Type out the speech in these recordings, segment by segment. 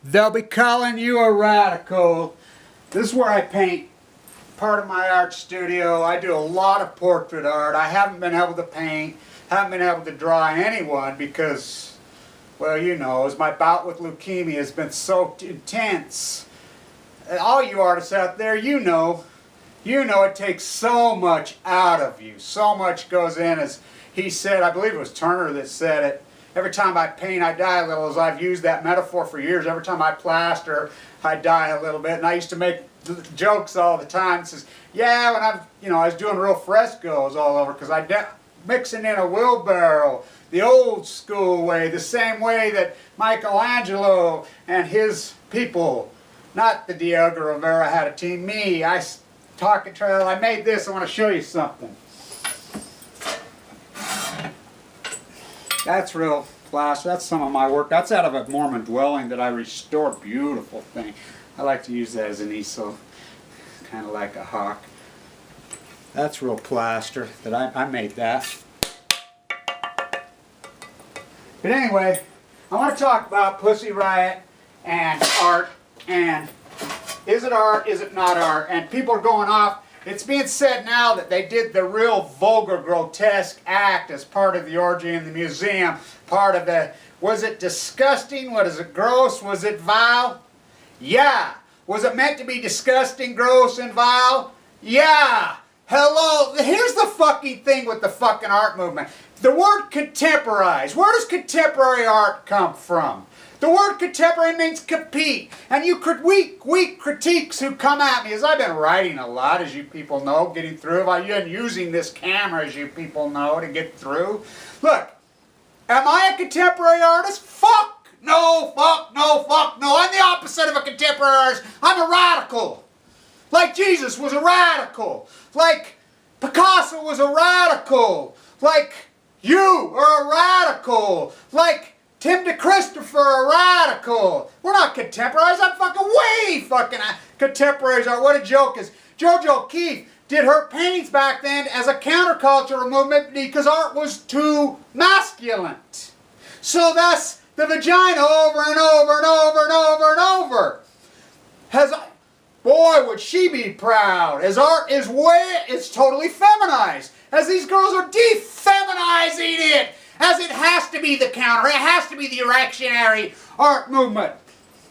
They'll be calling you a radical. This is where I paint part of my art studio. I do a lot of portrait art. I haven't been able to paint, haven't been able to draw anyone because, well, you know, as my bout with leukemia has been so intense. All you artists out there, you know it takes so much out of you. So much goes in, as he said, I believe it was Turner that said it. Every time I paint, I die a little, as I've used that metaphor for years. Every time I plaster, I die a little bit. And I used to make jokes all the time. It says, yeah, when I was doing real frescoes all over, because mixing in a wheelbarrow, the old school way, the same way that Michelangelo and his people, not the Diego Rivera, had a team. Me, I made this. I want to show you something. That's real plaster. That's some of my work. That's out of a Mormon dwelling that I restored. Beautiful thing. I like to use that as an easel, kind of like a hawk. That's real plaster that I made that. But anyway, I want to talk about Pussy Riot and art, and is it art, is it not art? And people are going off. It's being said now that they did the real vulgar, grotesque act as part of the orgy in the museum. Part of the, was it disgusting? What is it, gross? Was it vile? Yeah. Was it meant to be disgusting, gross, and vile? Yeah. Hello. Here's the fucking thing with the fucking art movement. The word contemporize. Where does contemporary art come from? The word contemporary means compete. And you weak critiques who come at me, as I've been writing a lot, as you people know, getting through. I've been using this camera, as you people know, to get through. Look, am I a contemporary artist? Fuck no, fuck no, fuck no. I'm the opposite of a contemporary artist. I'm a radical. Like Jesus was a radical. Like Picasso was a radical. Like you are a radical. Like Tim DeChristopher, a radical. We're not contemporaries. I'm fucking way fucking contemporaries are. What a joke is. JoJo O'Keeffe did her paintings back then as a countercultural movement because art was too masculine. So that's the vagina over and over and over and over and over. Boy, would she be proud. As art is it's totally feminized. As these girls are defeminizing it. As it has to be the counter. It has to be the reactionary art movement.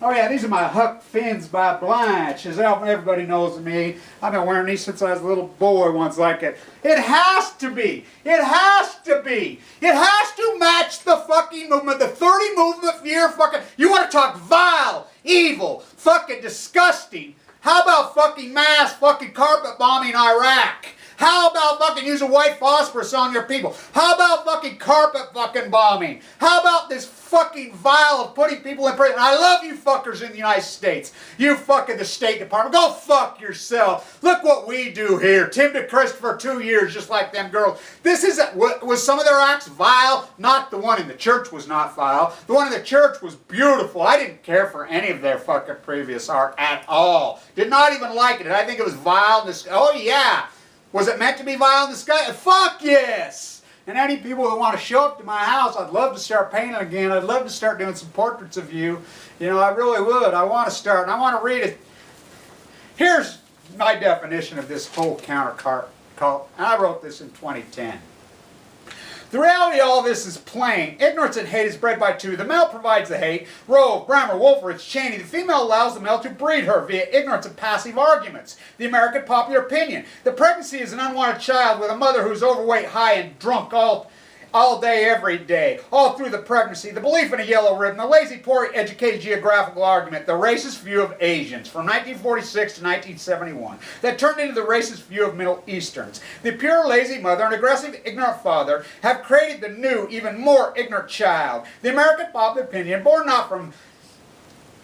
Oh yeah, these are my Huck Fins by Blanch. As everybody knows me. I've been wearing these since I was a little boy once like it. It has to be. It has to be. It has to match the fucking movement. The 30 movement year fucking... You want to talk vile, evil, fucking disgusting. How about fucking mass fucking carpet bombing Iraq? How about fucking using white phosphorus on your people? How about fucking carpet fucking bombing? How about this fucking vile of putting people in prison? I love you fuckers in the United States. You fucking the State Department. Go fuck yourself. Look what we do here. Tim DeChristopher, 2 years just like them girls. This isn't, was some of their acts vile? Not the one in the church was not vile. The one in the church was beautiful. I didn't care for any of their fucking previous art at all. Did not even like it. I think it was vile. Oh yeah. Was it meant to be vile in the sky? Fuck yes! And any people that want to show up to my house, I'd love to start painting again. I'd love to start doing some portraits of you. You know, I really would. I want to start, and I want to read it. Here's my definition of this whole countercult, and I wrote this in 2010. The reality of all this is plain. Ignorance and hate is bred by two. The male provides the hate. Rove, Brammer, Wolfowitz, Cheney. The female allows the male to breed her via ignorance and passive arguments. The American popular opinion. The pregnancy is an unwanted child with a mother who's overweight, high, and drunk all day, every day, all through the pregnancy. The belief in a yellow ribbon, the lazy, poor, educated geographical argument, the racist view of Asians from 1946 to 1971 that turned into the racist view of Middle Easterns. The pure, lazy mother and aggressive, ignorant father have created the new, even more ignorant child. The American popular opinion, born not from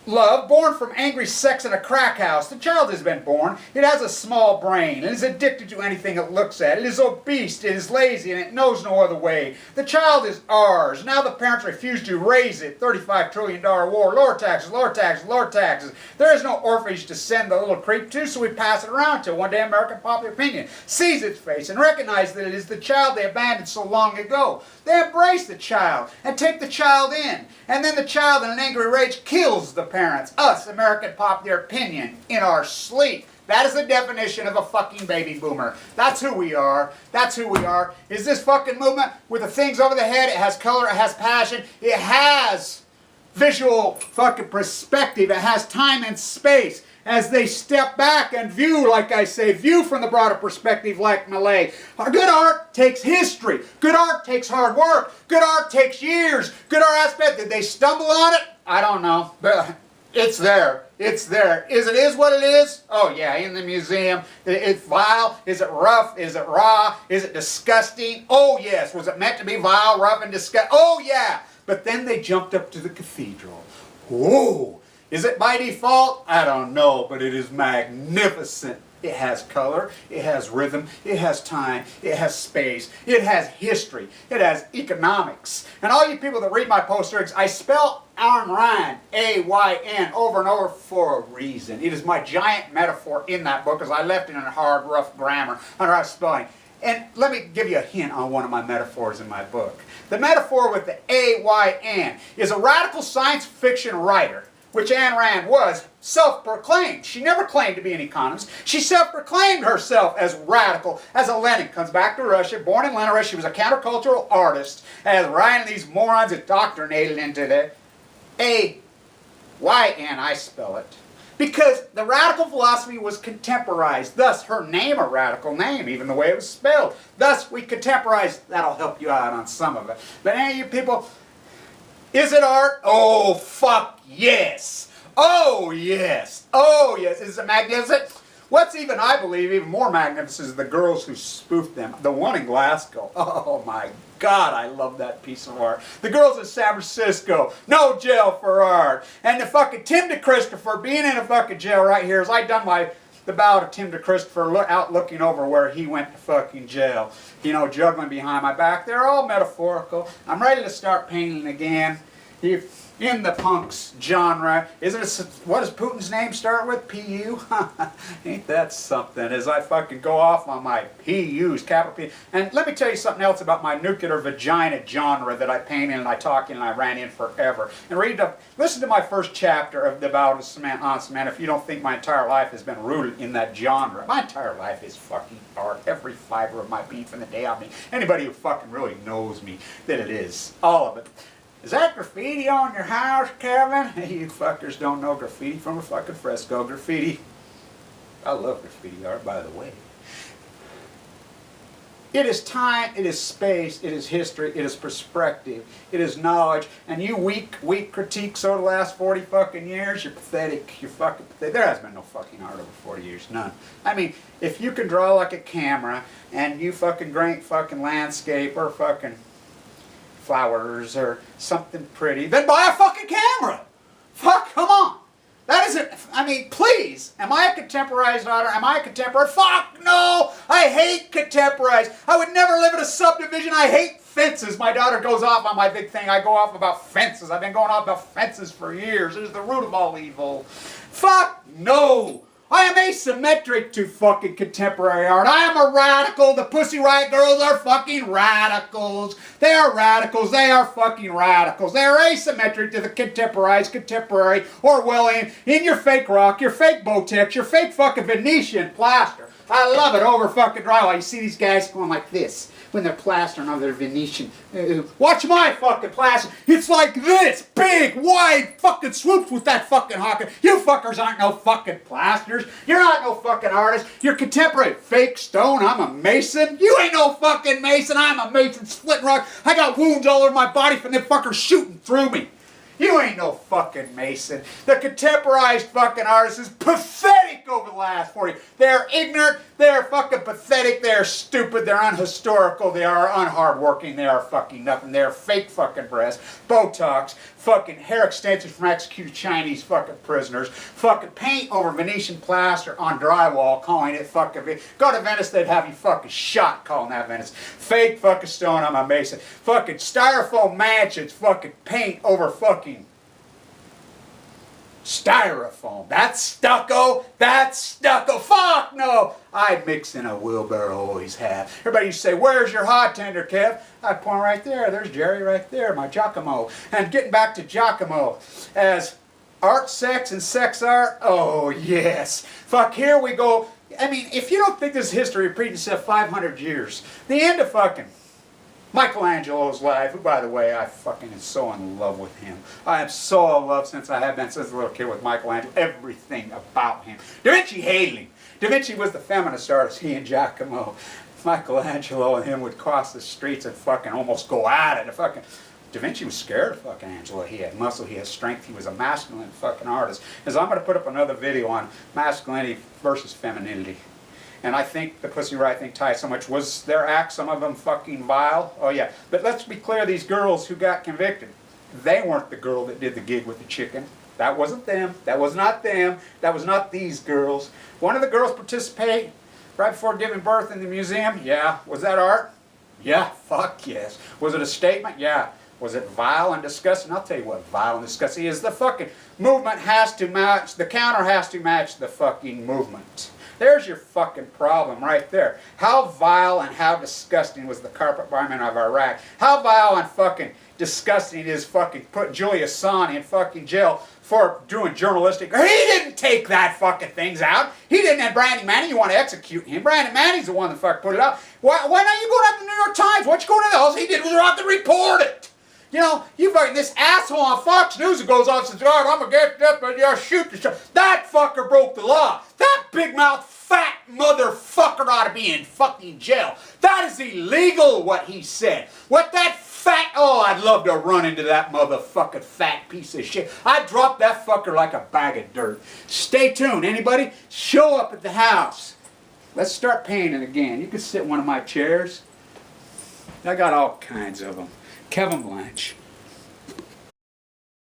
love, born from angry sex in a crack house. The child has been born. It has a small brain. It is addicted to anything it looks at. It is obese. It is lazy, and it knows no other way. The child is ours. Now the parents refuse to raise it. $35 trillion war. Lower taxes, lower taxes, lower taxes. There is no orphanage to send the little creep to, so we pass it around till one day American popular opinion sees its face and recognizes that it is the child they abandoned so long ago. They embrace the child and take the child in. And then the child, in an angry rage, kills the parents, us, American popular opinion, in our sleep. That is the definition of a fucking baby boomer. That's who we are. That's who we are. Is this fucking movement with the things over the head? It has color, it has passion, it has visual fucking perspective, it has time and space. As they step back and view, like I say, view from the broader perspective like Malay. Good art takes history. Good art takes hard work. Good art takes years. Good art aspect, did they stumble on it? I don't know. But it's there. It's there. Is what it is? Oh yeah, in the museum. It's vile. Is it rough? Is it raw? Is it disgusting? Oh yes. Was it meant to be vile, rough, and disgusting? Oh yeah. But then they jumped up to the cathedral. Whoa. Is it by default? I don't know, but it is magnificent. It has color, it has rhythm, it has time, it has space, it has history, it has economics. And all you people that read my posters, I spell Ayn Rand, A-Y-N, over and over for a reason. It is my giant metaphor in that book, as I left it in hard, rough grammar, under rough spelling. And let me give you a hint on one of my metaphors in my book. The metaphor with the A-Y-N is a radical science fiction writer, which Ayn Rand was, self-proclaimed. She never claimed to be an economist. She self-proclaimed herself as radical, as a Lenin. Comes back to Russia, born in Leningrad. She was a countercultural artist, as Ryan and these morons indoctrinated into the A-Y-N, I spell it. Because the radical philosophy was contemporized. Thus, her name, a radical name, even the way it was spelled. Thus, we contemporized. That'll help you out on some of it. But any of you people, is it art? Oh, fuck yes. Oh, yes. Oh, yes. Is it magnificent? What's even, I believe, even more magnificent is the girls who spoofed them. The one in Glasgow. Oh, my God, I love that piece of art. The girls in San Francisco. No jail for art. And the fucking Tim DeChristopher being in a fucking jail right here as I done the bout of Tim DeChristopher out looking over where he went to fucking jail. You know, juggling behind my back. They're all metaphorical. I'm ready to start painting again. In the punks genre. What does Putin's name start with? P-U? Ain't that something? As I fucking go off on my P-U's, capital P. And let me tell you something else about my nuclear vagina genre that I paint in and I talk in and I ran in forever. And listen to my first chapter of The Bout of Cement on Cement if you don't think my entire life has been rooted in that genre. My entire life is fucking art. Every fiber of my being from the day I meet. Anybody who fucking really knows me, that it is. All of it. Is that graffiti on your house, Kevin? Hey, you fuckers don't know graffiti from a fucking fresco. Graffiti. I love graffiti art, by the way. It is time, it is space, it is history, it is perspective, it is knowledge. And you weak critiques over the last 40 fucking years, you're pathetic. You're fucking pathetic. There has been no fucking art over 40 years. None. I mean, if you can draw like a camera and you fucking great fucking landscape or fucking flowers or something pretty, then buy a fucking camera. Fuck, come on. That isn't, I mean, please. Am I a contemporized author? Am I a contemporary? Fuck no! I hate contemporized. I would never live in a subdivision. I hate fences. My daughter goes off on my big thing. I go off about fences. I've been going off about fences for years. It is the root of all evil. Fuck no! I am asymmetric to fucking contemporary art. I am a radical. The Pussy Riot girls are fucking radicals. They are radicals. They are fucking radicals. They are asymmetric to the contemporized, contemporary, Orwellian, in your fake rock, your fake Botex, your fake fucking Venetian plaster. I love it over fucking drywall. You see these guys going like this when they're plastering on their Venetian. Watch my fucking plaster. It's like this. Big, wide fucking swoops with that fucking hawker. You fuckers aren't no fucking plasters. You're not no fucking artists. You're contemporary. Fake stone. I'm a mason. You ain't no fucking mason. I'm a mason splitting rock. I got wounds all over my body from them fuckers shooting through me. You ain't no fucking mason. The contemporized fucking artist is pathetic over the last 40 years. They're ignorant, they're fucking pathetic, they're stupid, they're unhistorical, they are unhardworking, they are fucking nothing, they're fake fucking breasts, Botox, fucking hair extensions from executed Chinese fucking prisoners, fucking paint over Venetian plaster on drywall, calling it fucking, go to Venice, they'd have you fucking shot calling that Venice. Fake fucking stone, I'm a mason. Fucking styrofoam mansions, fucking paint over fucking styrofoam. That's stucco. That's stucco. Fuck no. I mix in a wheelbarrow, always have. Everybody used to say, where's your hot tender, Kev? I point right there. There's Jerry right there, my Giacomo. And getting back to Giacomo, as Art, sex, and sex art? Oh, yes. Fuck, here we go. I mean, if you don't think this history repeats itself 500 years, the end of fucking Michelangelo's life, who, by the way, I fucking am so in love with him. I am so in love since I have been since a little kid with Michelangelo. Everything about him. Da Vinci hated him. Da Vinci was the feminist artist, he and Giacomo. Michelangelo and him would cross the streets and fucking almost go at it. Da Vinci was scared of fucking Angelo. He had muscle, he had strength, he was a masculine fucking artist. As I'm going to put up another video on masculinity versus femininity. And I think the Pussy Riot thing ties so much. Was their act, some of them fucking vile? Oh yeah. But let's be clear, these girls who got convicted, they weren't the girl that did the gig with the chicken. That wasn't them. That was not them. That was not these girls. One of the girls participated right before giving birth in the museum. Yeah. Was that art? Yeah. Fuck yes. Was it a statement? Yeah. Was it vile and disgusting? I'll tell you what vile and disgusting is. The fucking movement has to match, the counter has to match the fucking movement. There's your fucking problem right there. How vile and how disgusting was the carpet bombing of Iraq? How vile and fucking disgusting it is fucking put Julius Assange in fucking jail for doing journalistic. He didn't take that fucking things out. He didn't have Brandon Manning. You want to execute him. Brandon Manning's the one that fucking put it out. Why not you going up to the New York Times? What you going to? All he did was write to report it. You know, you fucking this asshole on Fox News who goes on and says, "Oh, I'm gonna get up and just shoot the show." That fucker broke the law. That big mouth fat motherfucker ought to be in fucking jail. That is illegal what he said. What that fat, oh, I'd love to run into that motherfucking fat piece of shit. I'd drop that fucker like a bag of dirt. Stay tuned. Anybody? Show up at the house. Let's start painting again. You can sit in one of my chairs. I got all kinds of them. Kevin Blanch.